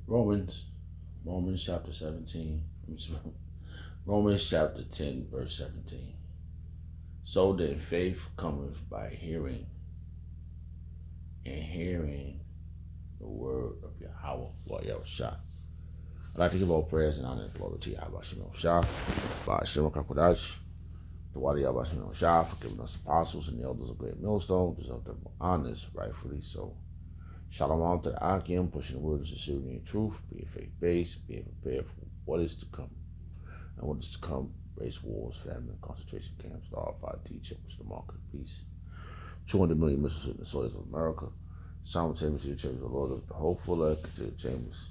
Romans, Romans chapter 17. Romans chapter 10, verse 17. So then faith cometh by hearing, and hearing the word of Yahawah. Yahawashi. I'd like to give all prayers and honor and glory to Yahawashi, by Hashem HaKadosh, the Wadi Yahawashi, for giving us apostles and the elders of great millstone, deserve them honors, rightfully so. Shalom to the Akim, pushing the words of sincerity and truth, being faith-based, being prepared for what is to come. And what is to come, race wars, famine, concentration camps, the R5 teaching, which is the mark of peace. 200 million missiles in the soils of America. Simultaneously, the church of the Lord, the hopeful, to the chambers.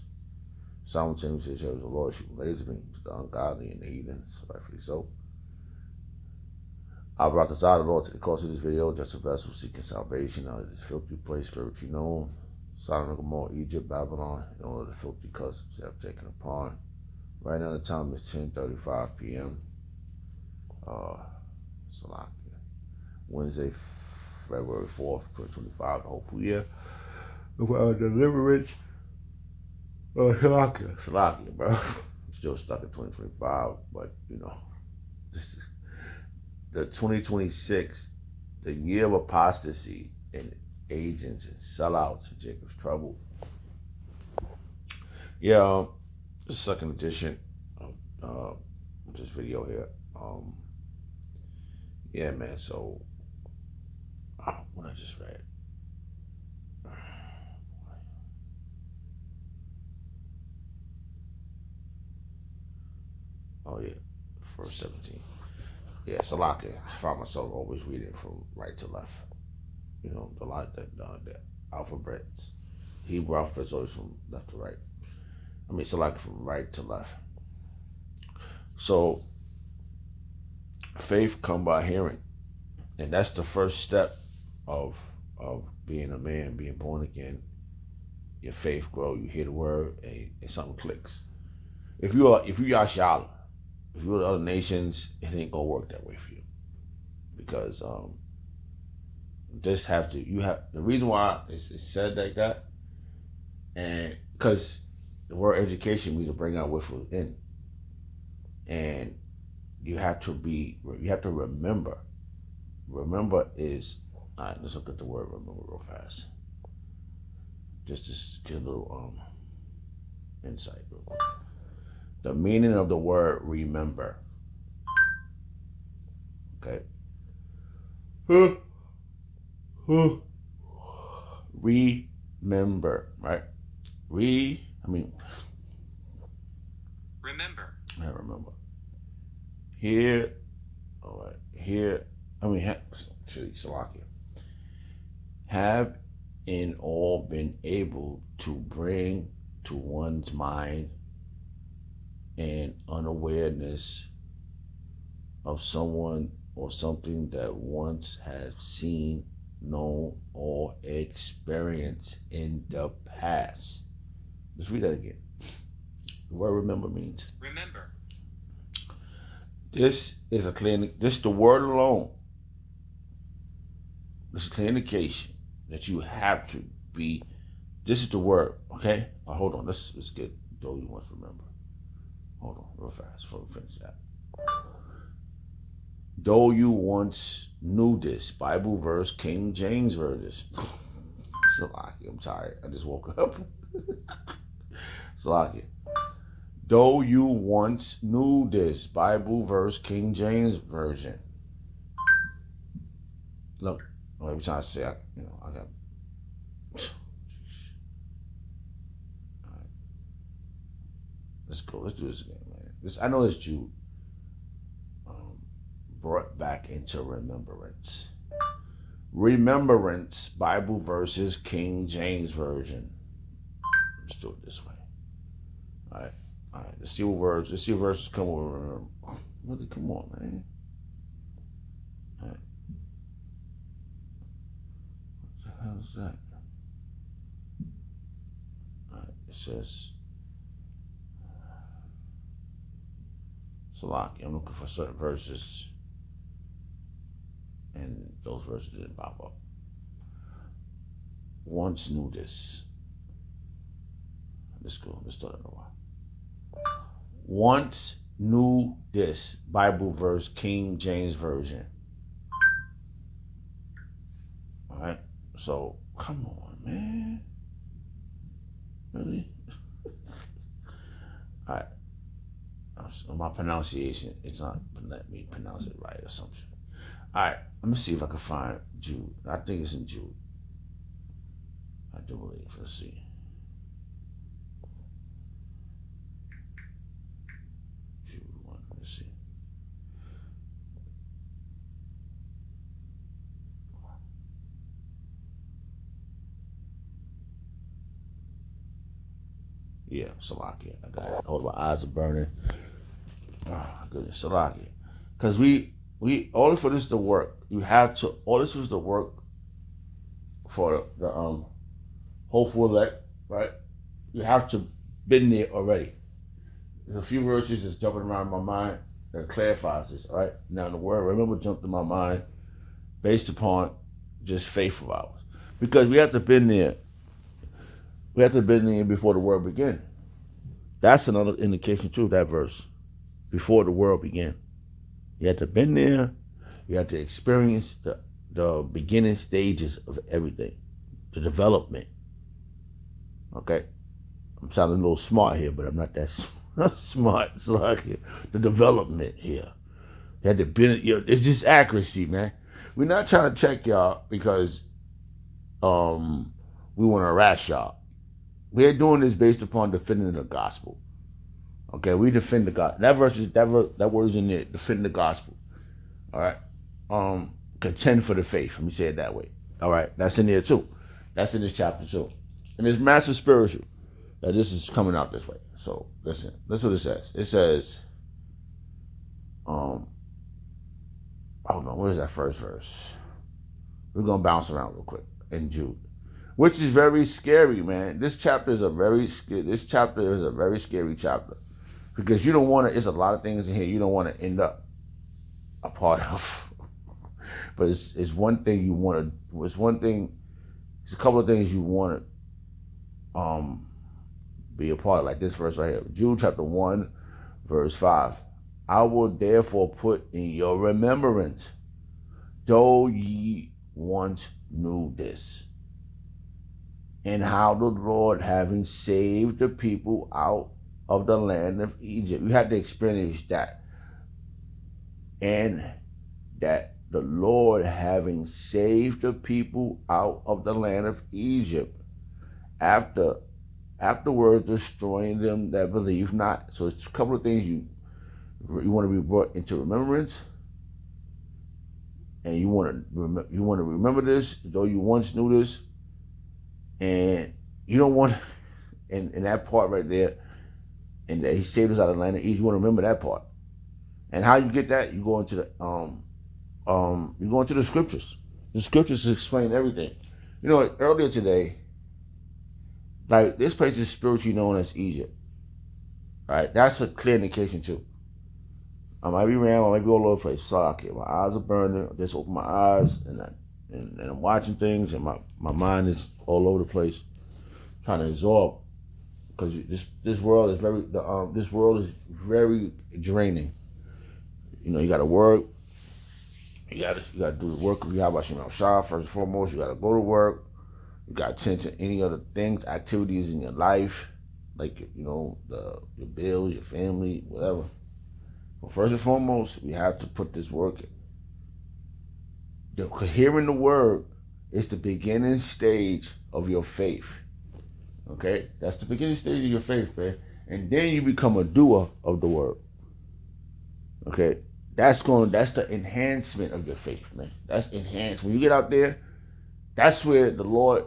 Simultaneously, the church of the Lord, shooting laser beams to the ungodly and the heathens, rightfully so. I brought the side of the Lord to the course of this video, just a vessel seeking salvation out of this filthy place, spiritually known. Sodom and Gomorrah, Egypt, Babylon, and all of the filthy customs they have taken upon. Right now the time is 10:35 p.m. Wednesday, February 4th, 2025, the hopeful year of our deliverance. Salakia, bro. I'm still stuck in 2025, but you know, this is the 2026, the year of apostasy and agents and sellouts for Jacob's trouble. Yeah, the second edition of this video here. Yeah, man. So, what I just read. Oh yeah, verse 17. Yeah, Salaka. I found myself always reading from right to left. You know, the alphabets, Hebrew alphabets always from left to right. I mean, Salaka from right to left. So, faith come by hearing, and that's the first step of being a man, being born again. Your faith grow. You hear the word, and something clicks. If you Yashala, if you go to other nations, it ain't gonna work that way for you, because the reason why it's said like that, and because the word education means to bring out within, and you have to remember. Remember is, all right. Let's look at the word remember real fast, just to get a little insight real quick. The meaning of the word remember. Okay. Remember, right? Remember. I remember. Here, all right. Here, Salakia. Have in all been able to bring to one's mind an unawareness of someone or something that once has seen, known, or experienced in the past. Let's read that again. The word remember means remember. This is the word alone. This is a clear indication that you have to be. This is the word, okay? Hold on. Let's get though you want to remember. Hold on, real fast before we finish that. Though you once knew this Bible verse, King James version. Salaki, I'm tired. I just woke up. Salaki. Though you once knew this Bible verse, King James version. Look, every time I say, I got. All right. Let's go. Let's do this again, man. I know this Jude brought back into remembrance. Remembrance, Bible verses, King James version. Let's do it this way. All right. Let's see what verses come over. Really, come on, man. All right. What the hell is that? All right. It says, Salaki. I'm looking for certain verses, and those verses didn't pop up. Once knew this. Let's go. Let's start another one. Once knew this Bible verse, King James Version. All right. So come on, man. Really? All right. So my pronunciation is not let me pronounce it right or something. All right. Let me see if I can find Jude. I think it's in Jude. I do believe. Let's see. Jude 1. Let's see. Yeah, Salakia. I got it. Hold on, my eyes are burning. Oh, goodness, Salakia. Because we, only for this to work, you have to, all this was to work for the hopeful elect, right? You have to been there already. There's a few verses that's jumping around in my mind that clarifies this, all right? Now, the word, remember, jumped in my mind based upon just faith of ours. Because we have to been there. We have to been there before the world began. That's another indication too of that verse. Before the world began. You have to been there. You have to experience the beginning stages of everything. The development. Okay? I'm sounding a little smart here, but I'm not that smart. It's like the development here. You had to been, it's just accuracy, man. We're not trying to check y'all because we want to harass y'all. We're doing this based upon defending the gospel. Okay, we defend the gospel. That verse is that word is in there. Defend the gospel. All right. Contend for the faith. Let me say it that way. All right, that's in there too. That's in this chapter too. And it's massive spiritual that this is coming out this way. So listen, listen what it says. It says, hold on, where's that first verse? We're gonna bounce around real quick in Jude. Which is very scary, man. This chapter is a very scary chapter. Because you don't want to, there's a lot of things in here you don't want to end up a part of. But it's one thing you want to, it's a couple of things you want to be a part of, like this verse right here. Jude chapter 1, verse 5. I will therefore put in your remembrance, though ye once knew this, and how the Lord, having saved the people out of the land of Egypt. You had to experience that. And that the Lord, having saved the people out of the land of Egypt, afterwards destroying them that believe not. So it's a couple of things you want to be brought into remembrance. And you want to remember this, though you once knew this. And you don't want, in that part right there, and that he saved us out of the land of Egypt, you want to remember that part. And how you get that? You go into the scriptures. The scriptures explain everything. You know, earlier today, like this place is spiritually known as Egypt. Right? That's a clear indication too. I might be rambling, I might be all over the place. Sorry, okay, my eyes are burning. I just open my eyes and I'm watching things, and my mind is all over the place, trying to absorb, because this world is very draining. You know, you got to work. You got to do the work of Yahawashi first and foremost. You got to go to work. You got to attend to any other things, activities in your life, like your bills, your family, whatever. But first and foremost, we have to put this work in. Hearing the word is the beginning stage of your faith. Okay? That's the beginning stage of your faith, man. And then you become a doer of the word. Okay? That's the enhancement of your faith, man. That's enhanced. When you get out there, that's where the Lord,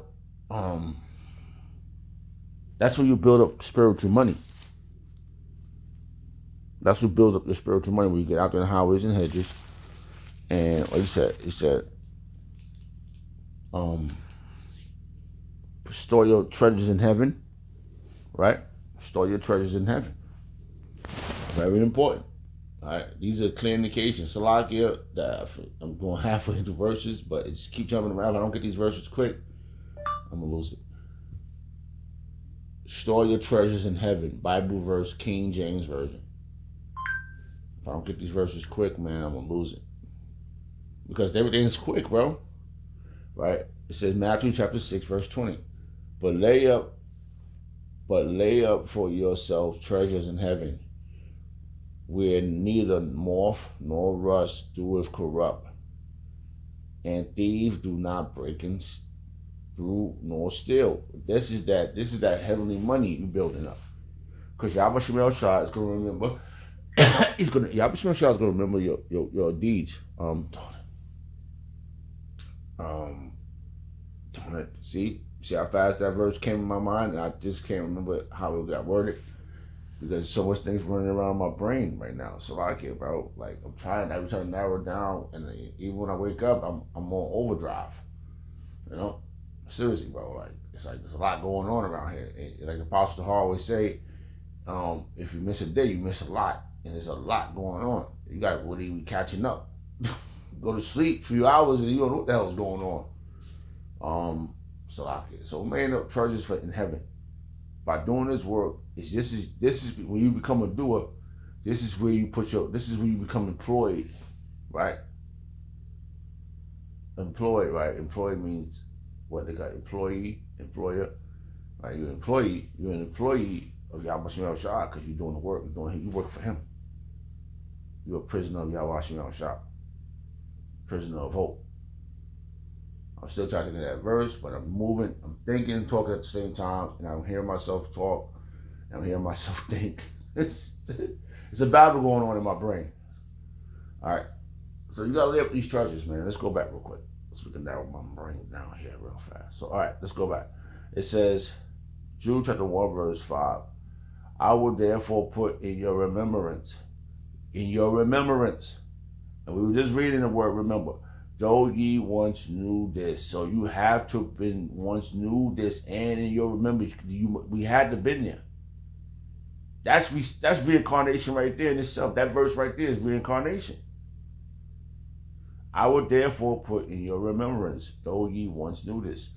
that's where you build up spiritual money. That's what builds up the spiritual money, when you get out there in the highways and hedges. And like he said, store your treasures in heaven, right? Store your treasures in heaven. Very important. All right, these are clear indications. Salakia, I'm going halfway into verses, but it just keep jumping around. If I don't get these verses quick, I'm gonna lose it. Store your treasures in heaven. Bible verse, King James Version. If I don't get these verses quick, man, I'm going to lose it. Because everything's quick, bro. Right? It says Matthew chapter 6, verse 20. But lay up for yourselves treasures in heaven, where neither moth nor rust doeth corrupt, and thieves do not break in through nor steal. This is that heavenly money you building up. Because Yahawashi is gonna remember. Yahawashi is gonna remember your deeds. See how fast that verse came in my mind, and I just can't remember how it got worded because so much things running around my brain right now. So like it, bro. Like I'm trying every time to narrow it down, and even when I wake up, I'm on overdrive. You know, seriously, bro. Like it's like there's a lot going on around here. And like Apostle Hall always say, if you miss a day, you miss a lot, and there's a lot going on. You got to really be catching up. Go to sleep a few hours, and you don't know what the hell's going on. So laying up treasures in heaven. By doing this work, this is when you become a doer. This is where you become employed, right? Employed, right? Employed means what they got: employee, employer. Right? You're an employee. You're an employee of Yahawashi because you're doing the work. You work for him. You're a prisoner of Yahawashi, prisoner of hope. I'm still trying to get that verse, but I'm moving, I'm thinking and talking at the same time, and I'm hearing myself talk, and I'm hearing myself think. It's a battle going on in my brain. All right, so you gotta lay up these treasures, man. Let's go back real quick. Let's look at that my brain down here real fast. So, all right, let's go back. It says, Jude chapter 1, verse 5. I will therefore put in your remembrance, and we were just reading the word remember. Though ye once knew this, so you have to been once knew this, and in your remembrance, we had to been there. That's reincarnation right there in itself. That verse right there is reincarnation. I would therefore put in your remembrance, though ye once knew this,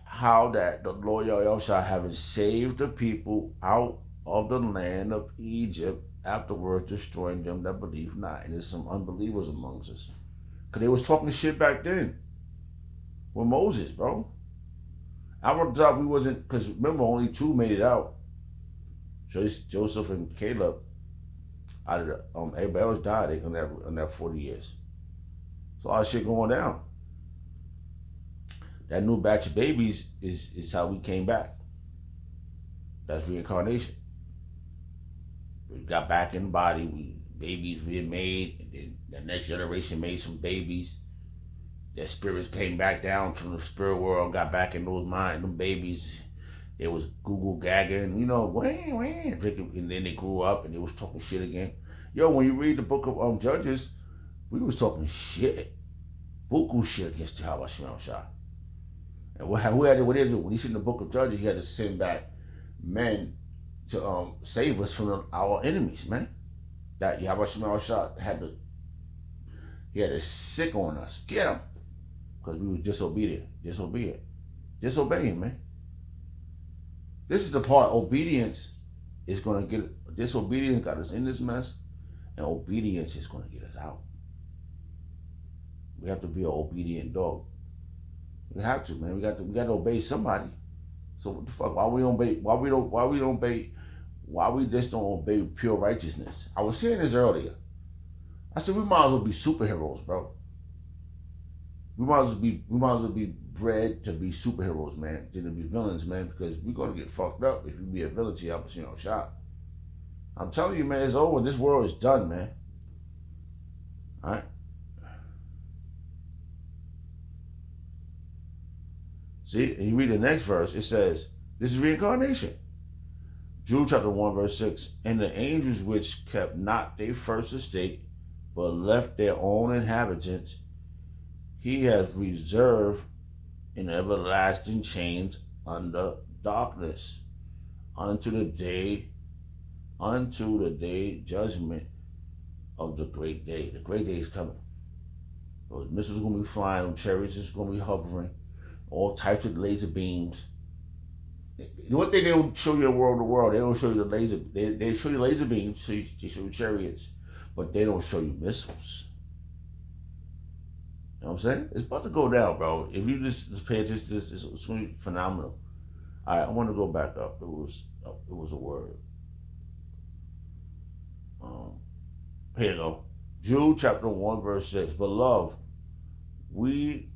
how that the Lord Yahawashi, having saved the people out of the land of Egypt, afterwards destroying them that believe not. And there's some unbelievers amongst us. Because they was talking shit back then with Moses, bro. Our job, we wasn't, because remember, only two made it out. Joseph and Caleb. Out of the, everybody else died in that 40 years. So a lot of shit going down. That new batch of babies is how we came back. That's reincarnation. We got back in the body, babies being made, and then the next generation made some babies. Their spirits came back down from the spirit world, got back in those minds, them babies. They was Google gagging, wham, and then they grew up and they was talking shit again. Yo, when you read the book of Judges, we was talking shit, buku shit against Yahawashi. And what they do? When he's in the book of Judges, he had to send back men to save us from our enemies, man. That Yahawashi had to sick on us, get him, because we was disobedient, disobeying, man. This is the part. Obedience is gonna get. Disobedience got us in this mess, and obedience is gonna get us out. We have to be an obedient dog. We have to, man. We got to obey somebody. So what the fuck? Why we just don't obey pure righteousness? I was saying this earlier. I said we might as well be superheroes, bro. We might as well be bred to be superheroes, man, than to be villains, man, because we're gonna get fucked up if you be a villain to Yahawashi shot. I'm telling you, man, it's over. This world is done, man. Alright? See, and you read the next verse, it says, this is reincarnation. Jude chapter 1, verse 6. And the angels which kept not their first estate, but left their own inhabitants, he has reserved in everlasting chains under darkness unto the day judgment of the great day. The great day is coming. Those missiles are going to be flying, chariots is going to be hovering, all types of laser beams. One thing they don't show you the world. They don't show you the laser. They show you laser beams. They show you chariots, but they don't show you missiles. You know what I'm saying? It's about to go down, bro. If you just pay attention to this, it's going to be phenomenal. All right, I want to go back up. It was a word. Here you go. Jude chapter 1 verse 6. Beloved, when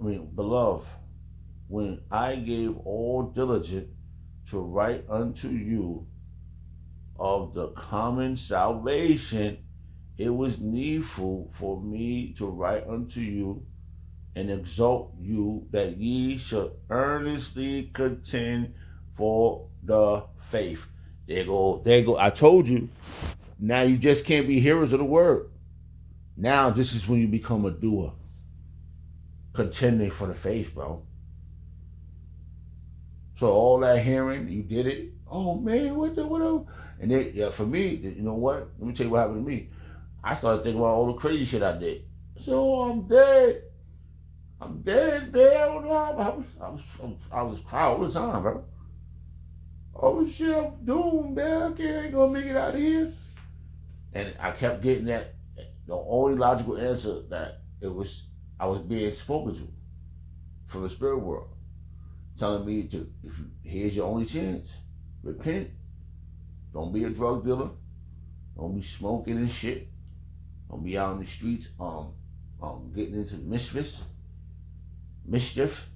I gave all diligence to write unto you of the common salvation, it was needful for me to write unto you and exhort you that ye should earnestly contend for the faith. There you go. I told you. Now you just can't be hearers of the word. Now this is when you become a doer. Contending for the faith, bro. So all that hearing, you did it. Oh man, what else? And then, yeah, for me, you know what? Let me tell you what happened to me. I started thinking about all the crazy shit I did. So I'm dead. I'm dead, man. I don't know. I was crying all the time, bro. Oh shit, I'm doomed, man. I ain't gonna make it out of here. And I kept getting that. The only logical answer that I was being spoken to from the spirit world, telling me here's your only chance. Repent. Don't be a drug dealer. Don't be smoking and shit. Don't be out in the streets getting into mischief.